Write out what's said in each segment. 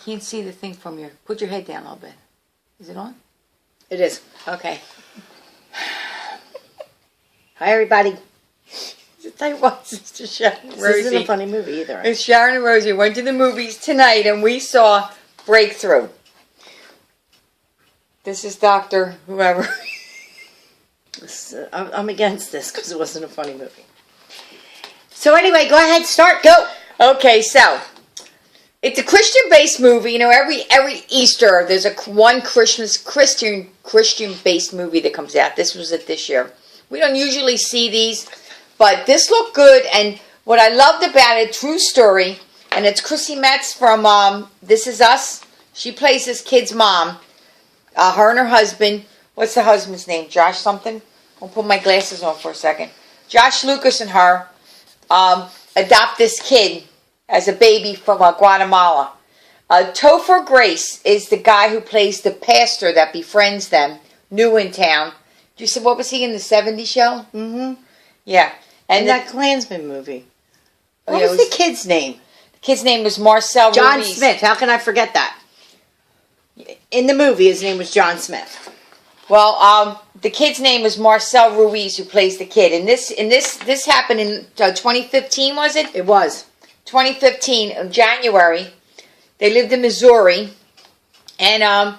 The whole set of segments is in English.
can't see the thing from your... Put your head down a little bit. Is it on? It is. Okay. Hi, everybody. Tightwad, Sister Sharon and Rosie. This isn't a funny movie either. It's Sharon and Rosie went to the movies tonight, and we saw Breakthrough. This is Dr. Whoever. I'm against this because it wasn't a funny movie. So anyway, go ahead, start, go. Okay, so it's a Christian-based movie. You know, every Easter there's one Christian-based movie that comes out. This was it this year. We don't usually see these, but this looked good. And what I loved about it, true story, and it's Chrissy Metz from This Is Us. She plays this kid's mom. Her and her husband. What's the husband's name? Josh something? I'll put my glasses on for a second. Josh Lucas and her adopt this kid as a baby from Guatemala. Topher Grace is the guy who plays the pastor that befriends them, new in town. You said, what was he in the 70s show? Mm-hmm. Yeah. And that Klansman movie. What was the kid's name? The kid's name was Marcel John Ruiz. Smith. How can I forget that? In the movie, his name was John Smith. Well, the kid's name was Marcel Ruiz, who plays the kid. And this happened in 2015, was it? It was. 2015, in January. They lived in Missouri. And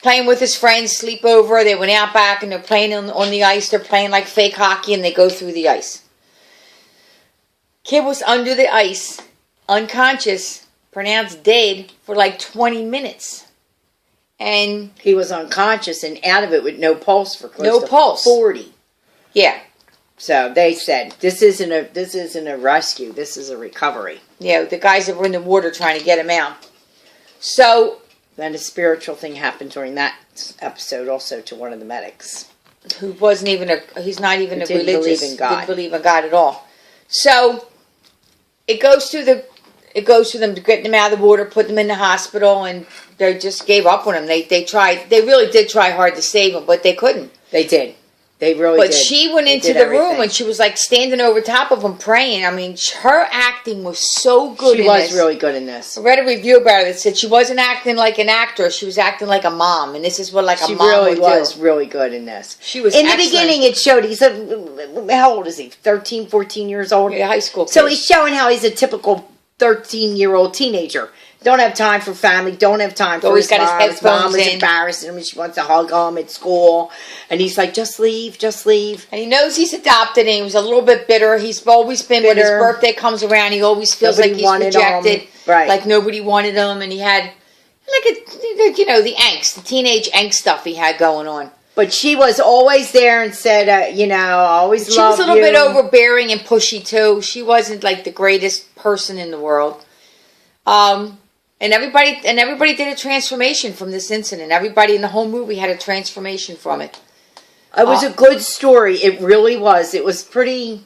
playing with his friends, sleepover. They went out back and they're playing on the ice. They're playing like fake hockey and they go through the ice. Kid was under the ice, unconscious, pronounced dead for like 20 minutes. And he was unconscious and out of it with no pulse for close to pulse. 40. Yeah. So they said, this isn't a rescue, this is a recovery. Yeah, the guys that were in the water trying to get him out. So then a spiritual thing happened during that episode also to one of the medics. Who wasn't even he's not even a religious. Believe in God. Didn't believe in God at all. So it goes to them getting them out of the water, put them in the hospital, and they just gave up on him. They really did try hard to save him, but they couldn't. They did. They really did. But she went into the room and she was like standing over top of him praying. I mean, her acting was so good. She was really good in this. I read a review about her that said she wasn't acting like an actress. She was acting like a mom, and this is what a mom would do. She really was really good in this. She was in the beginning. It showed how old is he? 13, 14 years old. Yeah, high school kid. So he's showing how he's a typical 13-year-old teenager. Don't have time for family. Don't have time for his mom. His mom is embarrassing him and she wants to hug him at school. And he's like, just leave, just leave. And he knows he's adopted and he was a little bit bitter. He's always been, when his birthday comes around, he always feels like he's rejected. Right. Like nobody wanted him. And he had, the angst, the teenage angst stuff he had going on. But she was always there and said, always love you. She was a little bit overbearing and pushy too. She wasn't like the greatest person in the world. And everybody did a transformation from this incident. Everybody in the whole movie had a transformation from it. It was a good story. It really was. It was pretty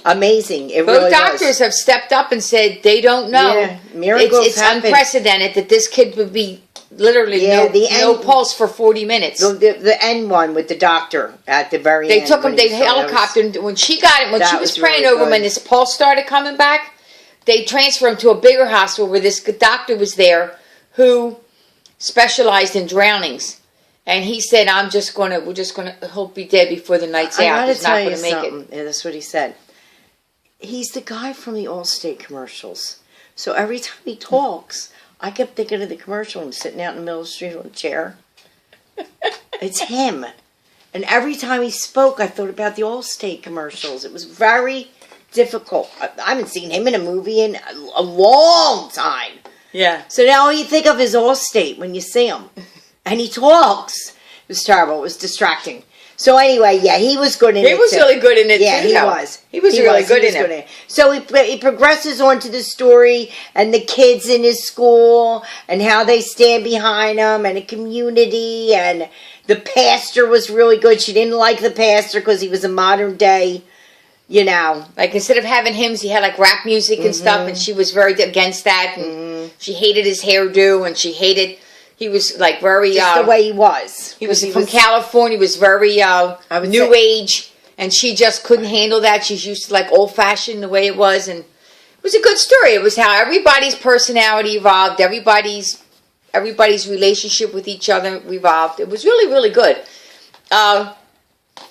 amazing. Both doctors have stepped up and said they don't know. Yeah, miracles happen. It's unprecedented that this kid would be literally no pulse for 40 minutes. The end one with the doctor at the very end. They took him, they helicoptered, when she got it, when she was praying over him and his pulse started coming back, they transferred him to a bigger hospital where this doctor was there who specialized in drownings. And he said, he'll be dead before the night's out. He's not going to make it. Yeah, that's what he said. He's the guy from the Allstate commercials. So every time he talks, I kept thinking of the commercial. I'm sitting out in the middle of the street on a chair. It's him. And every time he spoke, I thought about the Allstate commercials. It was very difficult. I haven't seen him in a movie in a long time. Yeah. So now all you think of is Allstate when you see him. And he talks. It was terrible. It was distracting. So anyway, yeah, he was good in it. He was really good in it, yeah, too. He was. He was really good in it. So he progresses on to the story and the kids in his school and how they stand behind him and a community. And the pastor was really good. She didn't like the pastor because he was a modern day, like instead of having hymns, he had like rap music and stuff, and she was very against that, and she hated his hairdo, and he was like very just the way he was. He was from California. He was very new age, and she just couldn't handle that. She's used to like old fashioned the way it was, and It was a good story. It was how everybody's personality evolved, everybody's relationship with each other evolved. It was really, really good.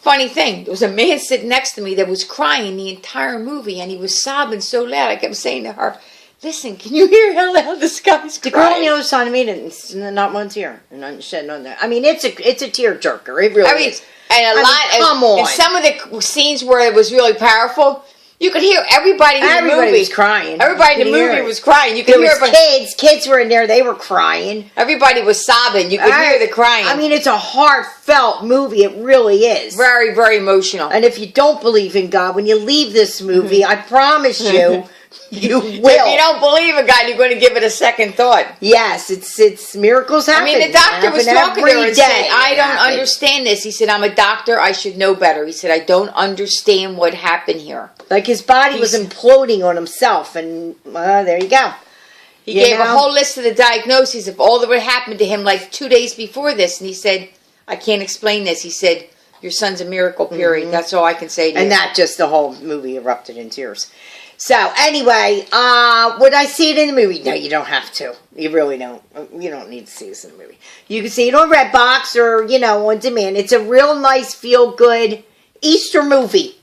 Funny thing, there was a man sitting next to me that was crying the entire movie, and he was sobbing so loud. I kept saying to her, "Listen, can you hear how loud this guy's The crying?" girl on the other side of me didn't, not one tear, and I'm shedding on that. I mean, it's a tear jerker. It really is. And come on. And some of the scenes where it was really powerful, you could hear everybody in the movie. Everybody was crying. Everybody in the movie was crying. You could There hear was kids. Kids were in there. They were crying. everybody was sobbing. You could hear the crying. I mean, it's a heartfelt movie. It really is. Very, very emotional. And if you don't believe in God, when you leave this movie, I promise you, you will. If you don't believe in God, you're going to give it a second thought. Yes, it's miracles happen. I mean, the doctor was talking to her and every said, day. "I don't understand this." He said, "I'm a doctor. I should know better." He said, "I don't understand what happened here." Like his body was imploding on himself, and there you go. He gave a whole list of the diagnoses of all that would happen to him like 2 days before this, and he said, "I can't explain this." He said, "Your son's a miracle, period." Mm-hmm. That's all I can say to you. And that just the whole movie erupted in tears. So anyway, would I see it in the movie? No, you don't have to. You really don't. You don't need to see this in the movie. You can see it on Redbox or, on demand. It's a real nice, feel-good Easter movie.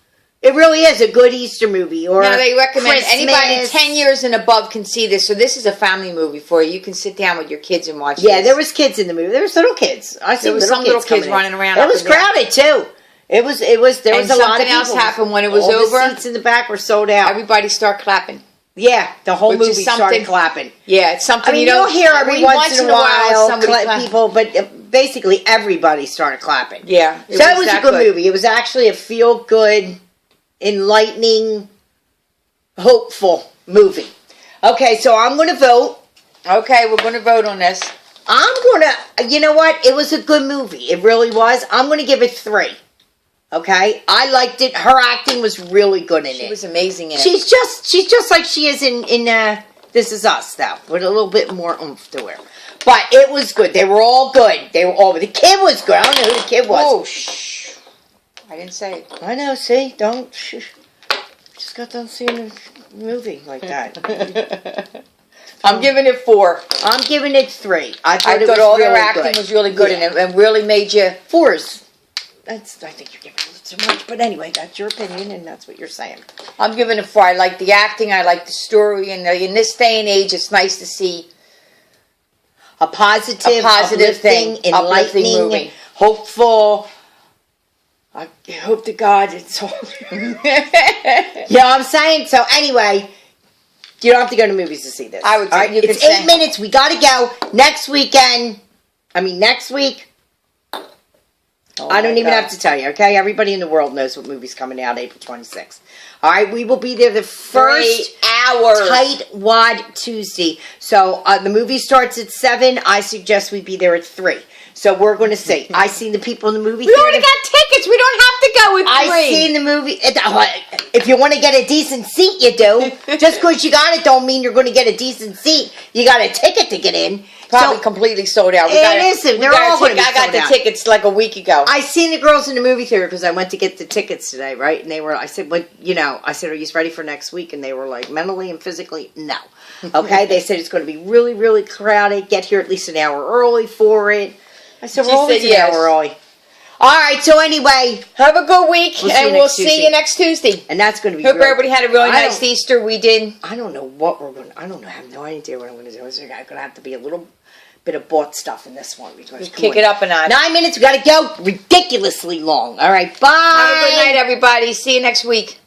It really is a good Easter movie. Or now, they recommend Christmas. Anybody 10 years and above can see this. So this is a family movie for you. You can sit down with your kids and watch Yeah, this. there was kids in the movie. There was little kids. I see some little kids running around. It was crowded, too. There was a lot of people. Something else happened when it was over. The seats in the back were sold out. Everybody started clapping. Yeah, the whole movie started clapping. Yeah, it's something I mean, you'll hear every once in a while people, but basically everybody started clapping. Yeah. So it was a good movie. It was actually a feel-good, enlightening, hopeful movie. Okay, so I'm going to vote. Okay, we're going to vote on this. I'm going to, you know what? It was a good movie. It really was. I'm going to give it 3. Okay? I liked it. Her acting was really good in it. She was amazing in it. She's just like she is in This Is Us, though, with a little bit more oomph to her. But it was good. They were all good. The kid was good. I don't know who the kid was. Oh, shh. I didn't say it. I know, see? Don't. Just got done seeing a movie like that. I'm giving it 4. I'm giving it 3. I thought all their acting was really good in it and really made you... 4s. I think you're giving it too much. But anyway, that's your opinion and that's what you're saying. I'm giving it 4. I like the acting. I like the story. And in this day and age, it's nice to see a positive thing, enlightening, movie. Hopeful. I hope to God it's all. You know what I'm saying? So anyway, you don't have to go to movies to see this. I would. Right? It's 8 minutes. We got to go next weekend. Next week. Oh I don't even have to tell you, okay? Everybody in the world knows what movie's coming out April 26th. All right, we will be there the first 3 hours. Tightwad Tuesday. So the movie starts at 7. I suggest we be there at 3. So we're going to see. I seen the people in the movie theater. We already got tickets. We don't have to go at 3. I seen the movie. If you want to get a decent seat, you do. Just because you got it don't mean you're going to get a decent seat. You got a ticket to get in. Probably completely sold out. They're all going to be sold out. I got the tickets like a week ago. I seen the girls in the movie theater because I went to get the tickets today, right? And I said, "What? I said, are you ready for next week?" And they were like, mentally and physically, no. Okay, they said it's going to be really, really crowded. Get here at least an hour early for it. I said, we're always an hour early. All right, so anyway. Have a good week, and we'll see you next Tuesday. And that's going to be Hope everybody had a really nice Easter. We did. I don't know what we're going to, I have no idea what I'm going to do. There's going to have to be a little bit of bought stuff in this one. Because kick it up a notch. 9 minutes, we got to go. Ridiculously long. All right, bye. Have a good night, everybody. See you next week.